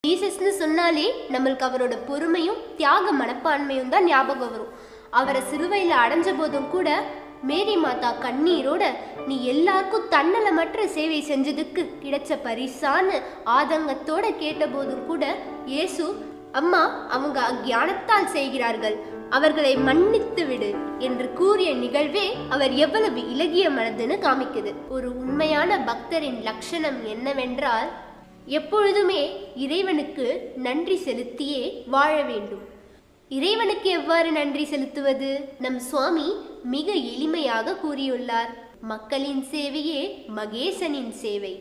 ஜீசஸ்னு சொன்னாலே நம்மளுக்கு அவரோட பொறுமையும் தியாக மனப்பான்மையும் தான் ஞாபகம் வரும். அவரை சிலுவையில் அடைஞ்ச போதும் கூட மேரி மாதா கண்ணீரோட நீ எல்லாருக்கும் தன்னலமற்ற சேவை செஞ்சதுக்கு கிடைச்ச பரிசான்னு ஆதங்கத்தோட கேட்ட போதும் கூட இயேசு, அம்மா அவங்க அஞ்ஞானத்தால் செய்கிறார்கள், அவர்களை மன்னித்து விடு என்று கூறிய நிகழ்வே அவர் எவ்வளவு இலகிய மனதுன்னு காமிக்குது. ஒரு உண்மையான பக்தரின் லட்சணம் என்னவென்றால் எப்பொழுதுமே இறைவனுக்கு நன்றி செலுத்தியே வாழ வேண்டும். இறைவனுக்கு எவ்வாறு நன்றி செலுத்துவது? நம் சுவாமி மிக எளிமையாக கூறியுள்ளார், மக்களின் சேவையே மகேசனின் சேவை.